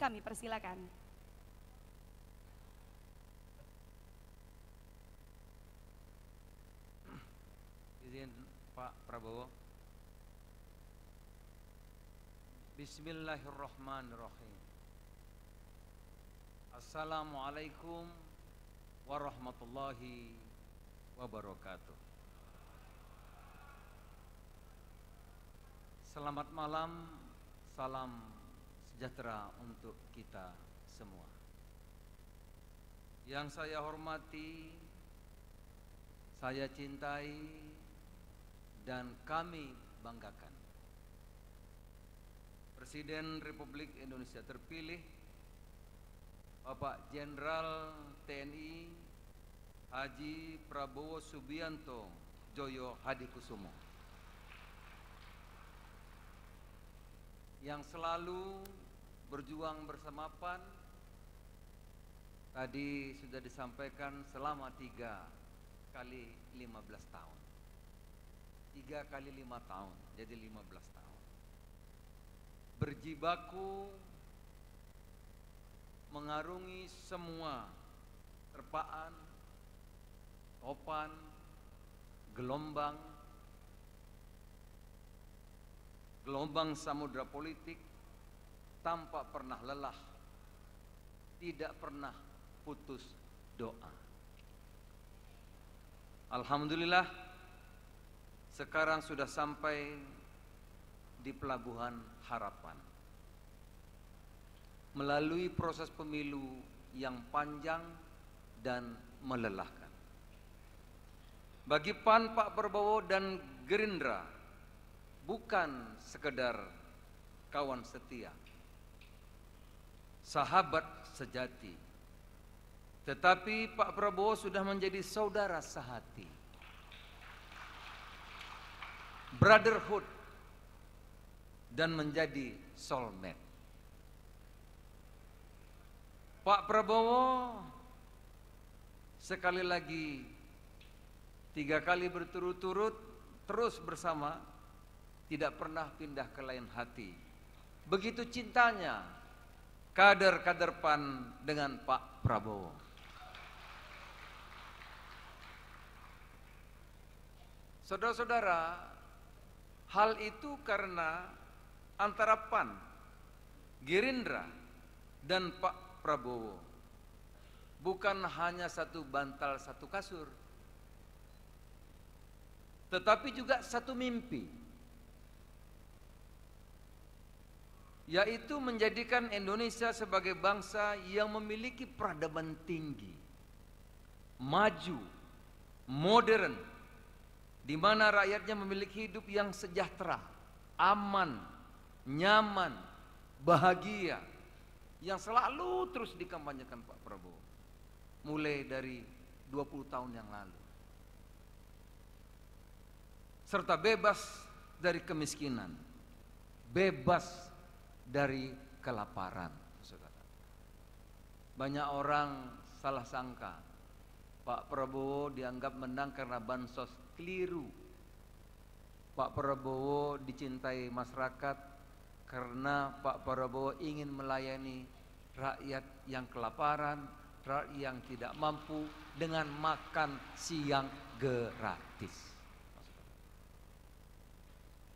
Kami persilakan. Izin Pak Prabowo. Bismillahirrahmanirrahim. Assalamualaikum warahmatullahi wabarakatuh. Selamat malam, salam sejahtera untuk kita semua. Yang saya hormati, saya cintai, dan kami banggakan Presiden Republik Indonesia terpilih Bapak Jenderal TNI Haji Prabowo Subianto Joyo Hadikusumo, yang selalu berjuang bersama PAN. Tadi sudah disampaikan selama 3 kali 15 tahun. 3 kali 5 tahun, jadi 15 tahun. Berjibaku mengarungi semua terpaan, topan, gelombang samudra politik tanpa pernah lelah, tidak pernah putus doa. Alhamdulillah, sekarang sudah sampai di pelabuhan harapan. Melalui proses pemilu yang panjang dan melelahkan. Bagi PAN, Pak Prabowo dan Gerindra bukan sekedar kawan setia, sahabat sejati, tetapi Pak Prabowo sudah menjadi saudara sehati, brotherhood, dan menjadi soulmate. Pak Prabowo sekali lagi 3 kali berturut-turut terus bersama, tidak pernah pindah ke lain hati. Begitu cintanya kader-kader PAN dengan Pak Prabowo. Saudara-saudara, hal itu karena antara PAN, Gerindra, dan Pak Prabowo bukan hanya satu bantal, satu kasur, tetapi juga satu mimpi, yaitu menjadikan Indonesia sebagai bangsa yang memiliki peradaban tinggi, maju, modern, di mana rakyatnya memiliki hidup yang sejahtera, aman, nyaman, bahagia, yang selalu terus dikampanyekan Pak Prabowo mulai dari 20 tahun yang lalu, serta bebas dari kemiskinan, bebas dari kelaparan. Saudara, banyak orang salah sangka Pak Prabowo dianggap menang karena bansos. Keliru. Pak Prabowo dicintai masyarakat karena Pak Prabowo ingin melayani rakyat yang kelaparan, rakyat yang tidak mampu dengan makan siang gratis.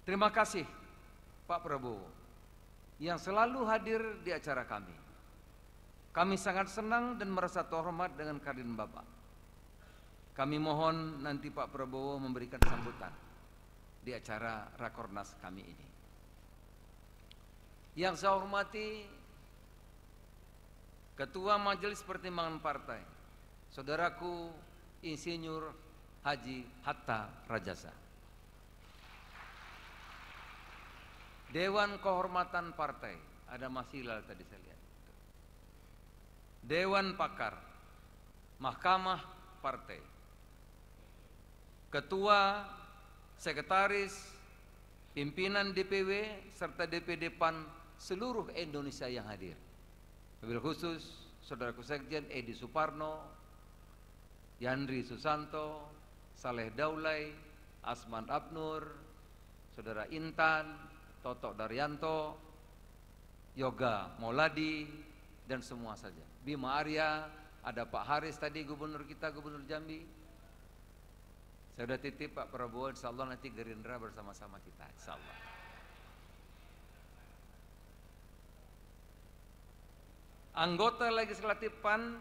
Terima kasih Pak Prabowo yang selalu hadir di acara kami. Kami sangat senang dan merasa terhormat dengan kehadiran Bapak. Kami mohon nanti Pak Prabowo memberikan sambutan di acara Rakornas kami ini. Yang saya hormati Ketua Majelis Pertimbangan Partai, saudaraku Insinyur Haji Hatta Rajasa. Dewan Kehormatan Partai, ada Mas Hilal tadi saya lihat. Dewan Pakar, Mahkamah Partai, Ketua, Sekretaris, pimpinan DPW, serta DPD PAN seluruh Indonesia yang hadir. Wabil khusus saudaraku Sekjen Edi Suparno, Yandri Susanto, Saleh Daulay, Asman Abnur, saudara Intan, Toto Daryanto, Yoga Mauladi, dan semua saja. Bima Arya, ada Pak Haris tadi, gubernur kita, gubernur Jambi. Saya sudah titip Pak Prabowo, insya Allah nanti Gerindra bersama-sama kita, insya Allah. Anggota legislatif PAN,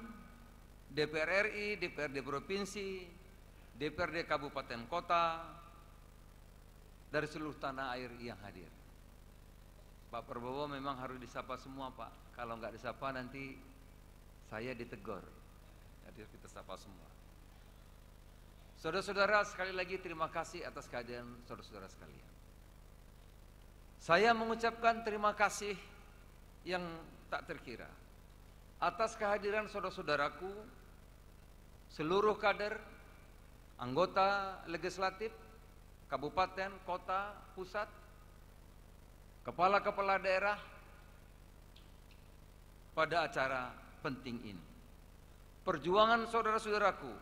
DPR RI, DPRD Provinsi, DPRD Kabupaten Kota, dari seluruh tanah air yang hadir. Pak Prabowo memang harus disapa semua Pak. Kalau nggak disapa nanti saya ditegur. Jadi kita sapa semua. Saudara-saudara, sekali lagi terima kasih atas kehadiran saudara-saudara sekalian. Saya mengucapkan terima kasih yang tak terkira atas kehadiran saudara-saudaraku, seluruh kader, anggota legislatif, kabupaten, kota, pusat, kepala-kepala daerah pada acara penting ini. Perjuangan saudara-saudaraku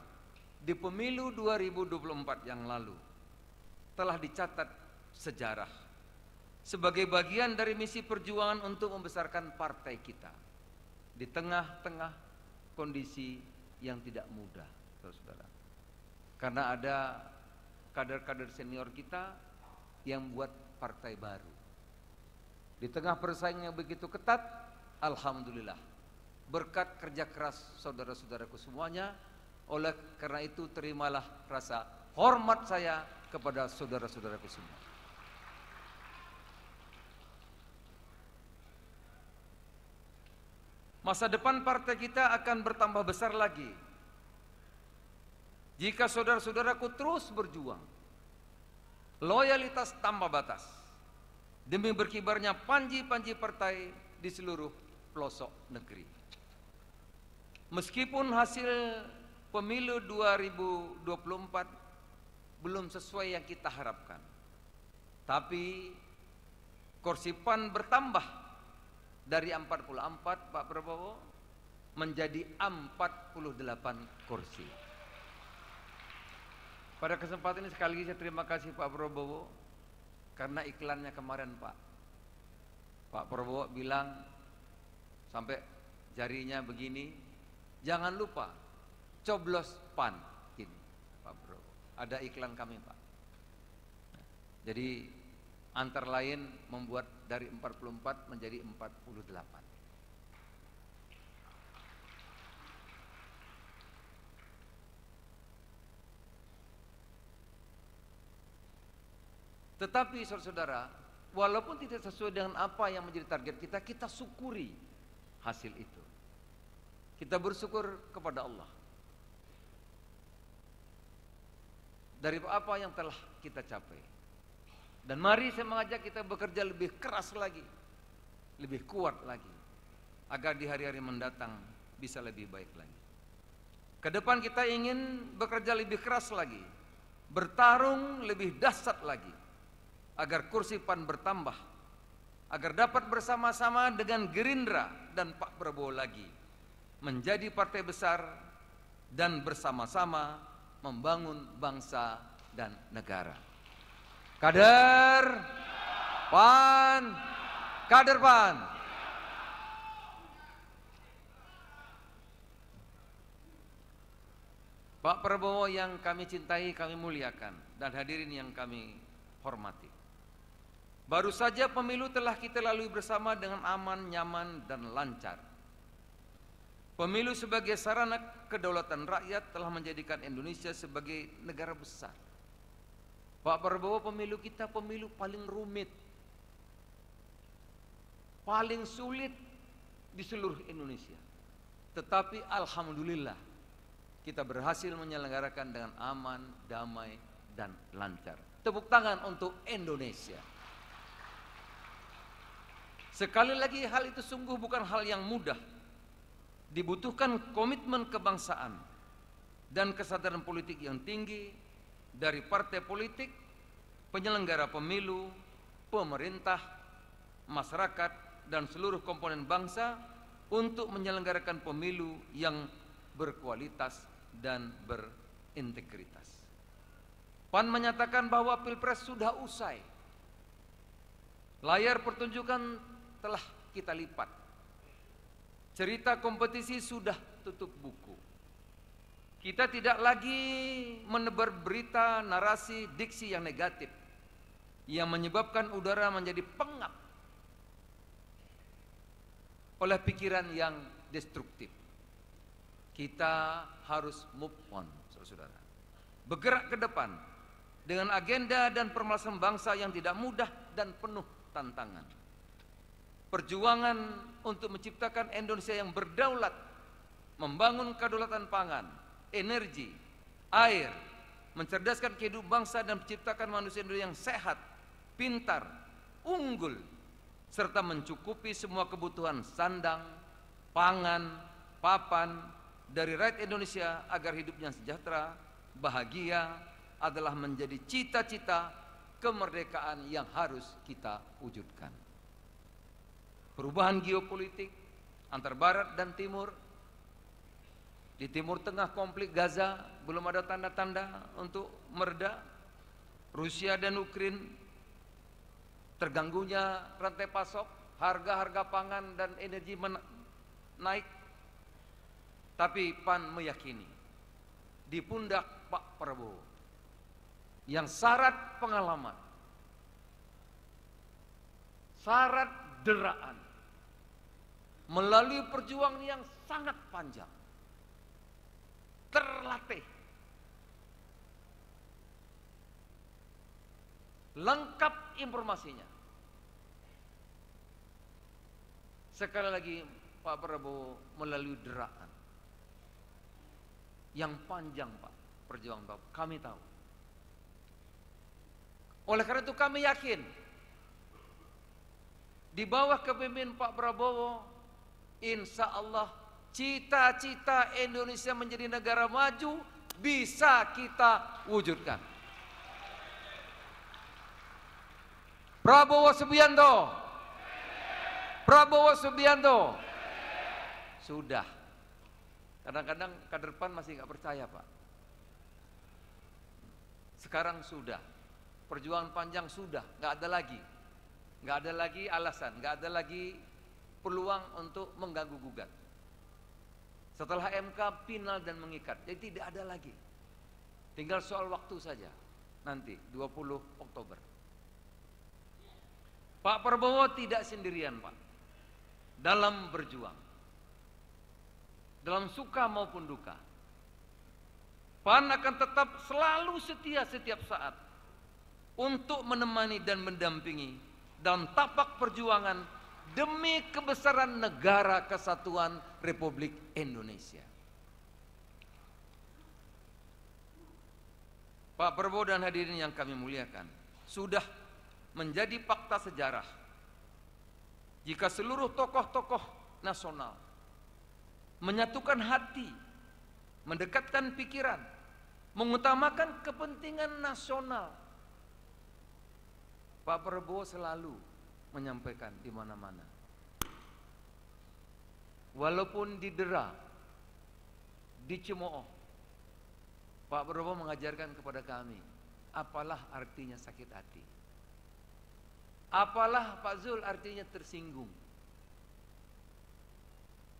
di pemilu 2024 yang lalu telah dicatat sejarah sebagai bagian dari misi perjuangan untuk membesarkan partai kita di tengah-tengah kondisi yang tidak mudah, saudara-saudara. Karena ada kader-kader senior kita yang buat partai baru. Di tengah persaingan yang begitu ketat, alhamdulillah, berkat kerja keras saudara-saudaraku semuanya, oleh karena itu terimalah rasa hormat saya kepada saudara-saudaraku semua. Masa depan partai kita akan bertambah besar lagi jika saudara-saudaraku terus berjuang. Loyalitas tanpa batas demi berkibarnya panji-panji partai di seluruh pelosok negeri. Meskipun hasil pemilu 2024 belum sesuai yang kita harapkan, tapi kursi PAN bertambah dari 44 Pak Prabowo menjadi 48 kursi. Pada kesempatan ini sekali lagi saya terima kasih Pak Prabowo karena iklannya kemarin Pak Prabowo bilang sampai jarinya begini, jangan lupa coblos PAN. Gini Pak Prabowo, ada iklan kami Pak. Jadi antara lain membuat dari 44 menjadi 48. Tetapi saudara-saudara, walaupun tidak sesuai dengan apa yang menjadi target kita, kita syukuri hasil itu. Kita bersyukur kepada Allah dari apa yang telah kita capai. Dan mari saya mengajak kita bekerja lebih keras lagi, lebih kuat lagi, agar di hari-hari mendatang bisa lebih baik lagi. Ke depan kita ingin bekerja lebih keras lagi, bertarung lebih dahsyat lagi, agar kursi PAN bertambah, agar dapat bersama-sama dengan Gerindra dan Pak Prabowo lagi menjadi partai besar dan bersama-sama membangun bangsa dan negara. Kader PAN, kader PAN. Pak Prabowo yang kami cintai, kami muliakan, dan hadirin yang kami hormati. Baru saja pemilu telah kita lalui bersama dengan aman, nyaman, dan lancar. Pemilu sebagai sarana kedaulatan rakyat telah menjadikan Indonesia sebagai negara besar. Pak Prabowo, pemilu kita pemilu paling rumit, paling sulit di seluruh Indonesia. Tetapi alhamdulillah kita berhasil menyelenggarakan dengan aman, damai, dan lancar. Tepuk tangan untuk Indonesia. Sekali lagi, hal itu sungguh bukan hal yang mudah. Dibutuhkan komitmen kebangsaan dan kesadaran politik yang tinggi dari partai politik, penyelenggara pemilu, pemerintah, masyarakat, dan seluruh komponen bangsa untuk menyelenggarakan pemilu yang berkualitas dan berintegritas. PAN menyatakan bahwa Pilpres sudah usai. Layar pertunjukan telah kita lipat. Cerita kompetisi sudah tutup buku. Kita tidak lagi menebar berita, narasi, diksi yang negatif yang menyebabkan udara menjadi pengap oleh pikiran yang destruktif. Kita harus move on, saudara. Bergerak ke depan dengan agenda dan permasalahan bangsa yang tidak mudah dan penuh tantangan. Perjuangan untuk menciptakan Indonesia yang berdaulat, membangun kedaulatan pangan, energi, air, mencerdaskan kehidupan bangsa dan menciptakan manusia Indonesia yang sehat, pintar, unggul, serta mencukupi semua kebutuhan sandang, pangan, papan dari rakyat Indonesia agar hidupnya sejahtera, bahagia adalah menjadi cita-cita kemerdekaan yang harus kita wujudkan. Perubahan geopolitik antar barat dan timur. Di timur tengah konflik Gaza belum ada tanda-tanda untuk mereda. Rusia dan Ukraina terganggunya rantai pasok, harga-harga pangan dan energi naik. Tapi PAN meyakini di pundak Pak Prabowo yang syarat pengalaman, syarat deraan, melalui perjuangan yang sangat panjang, terlatih, lengkap informasinya. Sekali lagi Pak Prabowo melalui deraan yang panjang, Pak, perjuangan Bapak, kami tahu. Oleh karena itu kami yakin di bawah kepemimpinan Pak Prabowo, insya Allah cita-cita Indonesia menjadi negara maju bisa kita wujudkan. Prabowo Subianto, Prabowo Subianto. Sudah. Kadang-kadang kader PAN masih nggak percaya, Pak. Sekarang sudah. Perjuangan panjang sudah, nggak ada lagi. Nggak ada lagi alasan, nggak ada lagi peluang untuk mengganggu gugat. Setelah MK final dan mengikat, jadi tidak ada lagi. Tinggal soal waktu saja. Nanti 20 Oktober. Pak Prabowo tidak sendirian, Pak, dalam berjuang, dalam suka maupun duka. PAN akan tetap selalu setia setiap saat untuk menemani dan mendampingi dalam tapak perjuangan demi kebesaran negara kesatuan Republik Indonesia. Pak Prabowo dan hadirin yang kami muliakan, sudah menjadi fakta sejarah jika seluruh tokoh-tokoh nasional menyatukan hati, mendekatkan pikiran, mengutamakan kepentingan nasional. Pak Prabowo selalu menyampaikan di mana-mana, walaupun didera, dicemooh, Pak Prabowo mengajarkan kepada kami, apalah artinya sakit hati, apalah Pak Zul artinya tersinggung,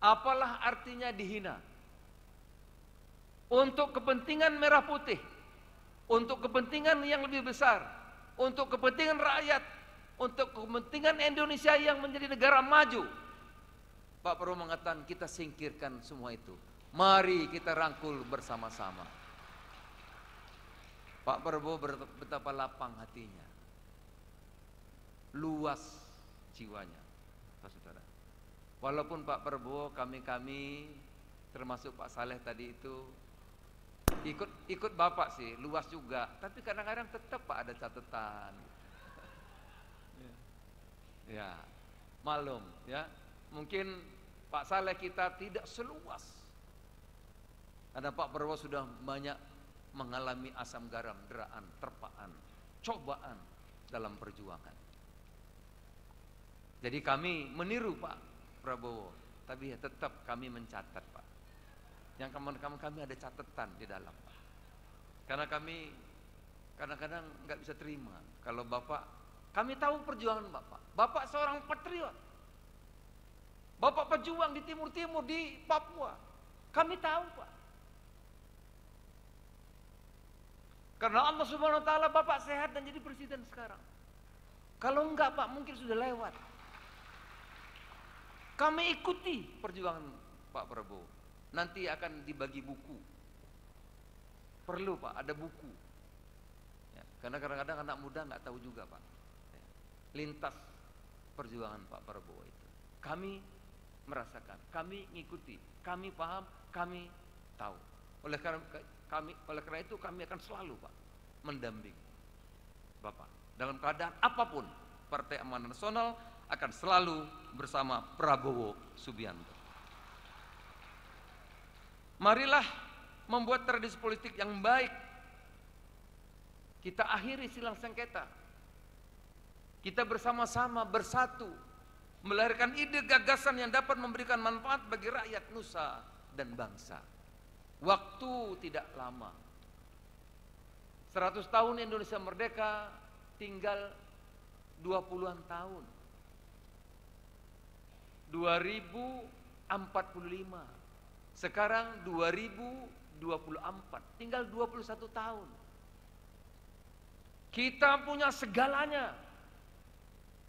apalah artinya dihina. Untuk kepentingan merah putih, untuk kepentingan yang lebih besar, untuk kepentingan rakyat, untuk kepentingan Indonesia yang menjadi negara maju, Pak Prabowo mengatakan kita singkirkan semua itu. Mari kita rangkul bersama-sama. Pak Prabowo betapa lapang hatinya, luas jiwanya, saudara. Walaupun Pak Prabowo, kami termasuk Pak Saleh tadi itu ikut Bapak sih, luas juga, tapi kadang-kadang tetap Pak ada catatan. Ya, malum ya. Mungkin Pak Saleh kita tidak seluas, karena Pak Prabowo sudah banyak mengalami asam garam, deraan, terpaan, cobaan dalam perjuangan. Jadi kami meniru Pak Prabowo, tapi ya tetap kami mencatat, Pak. Yang kami ada catatan di dalam, Pak. Karena kami kadang-kadang nggak bisa terima kalau Bapak, kami tahu perjuangan Bapak. Bapak seorang patriot. Bapak pejuang di timur-timur, di Papua. Kami tahu, Pak. Karena Allah Subhanahu wa taala Bapak sehat dan jadi presiden sekarang. Kalau enggak, Pak, mungkin sudah lewat. Kami ikuti perjuangan Pak Prabowo. Nanti akan dibagi buku. Perlu, Pak, ada buku. Ya, karena kadang-kadang anak muda nggak tahu juga, Pak. Ya, lintas perjuangan Pak Prabowo itu. Kami merasakan, kami ngikuti, kami paham, kami tahu. Oleh karena itu kami akan selalu, Pak, mendampingi Bapak dalam keadaan apapun. Partai Amanat Nasional akan selalu bersama Prabowo Subianto. Marilah membuat tradisi politik yang baik. Kita akhiri silang sengketa. Kita bersama-sama bersatu melahirkan ide gagasan yang dapat memberikan manfaat bagi rakyat nusa dan bangsa. Waktu tidak lama. 100 tahun Indonesia merdeka, tinggal 20-an tahun. 2045. Sekarang 2024, tinggal 21 tahun. Kita punya segalanya.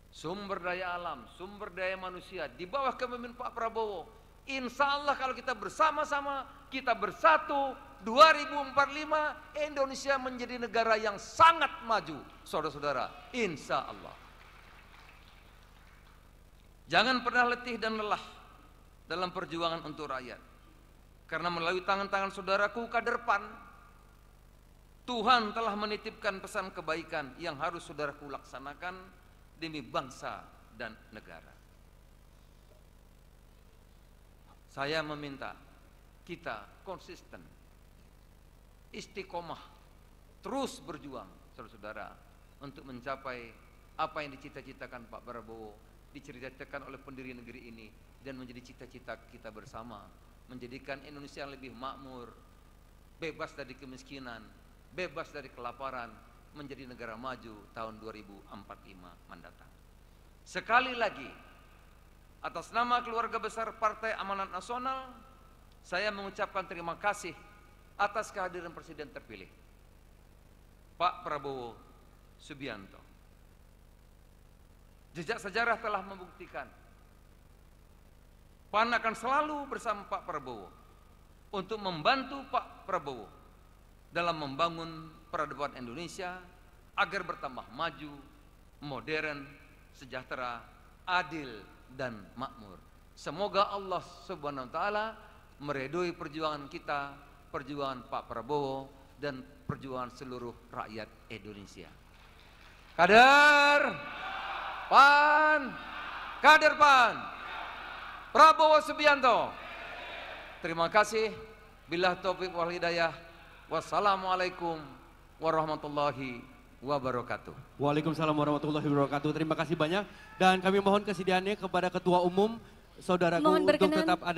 Sumber daya alam, sumber daya manusia di bawah kepemimpinan Pak Prabowo. Insya Allah kalau kita bersama-sama, kita bersatu, 2045 Indonesia menjadi negara yang sangat maju, saudara-saudara. Insya Allah. Jangan pernah letih dan lelah dalam perjuangan untuk rakyat. Karena melalui tangan-tangan saudaraku kader PAN, Tuhan telah menitipkan pesan kebaikan yang harus saudaraku laksanakan demi bangsa dan negara. Saya meminta kita konsisten, istiqomah, terus berjuang, saudara-saudara, untuk mencapai apa yang dicita-citakan Pak Prabowo, diceritakan oleh pendiri negeri ini, dan menjadi cita-cita kita bersama, menjadikan Indonesia yang lebih makmur, bebas dari kemiskinan, bebas dari kelaparan, menjadi negara maju tahun 2045 mendatang. Sekali lagi, atas nama keluarga besar Partai Amanat Nasional, saya mengucapkan terima kasih atas kehadiran Presiden terpilih, Pak Prabowo Subianto. Jejak sejarah telah membuktikan PAN akan selalu bersama Pak Prabowo untuk membantu Pak Prabowo dalam membangun peradaban Indonesia agar bertambah maju, modern, sejahtera, adil, dan makmur. Semoga Allah Subhanahu wa taala meridhoi perjuangan kita, perjuangan Pak Prabowo, dan perjuangan seluruh rakyat Indonesia. Kader PAN, kader PAN, Prabowo Subianto. Terima kasih. Billah taufik wal hidayah. Wassalamualaikum warahmatullahi wabarakatuh. Waalaikumsalam warahmatullahi wabarakatuh. Terima kasih banyak, dan kami mohon kesediaannya kepada Ketua Umum saudaraku untuk tetap ada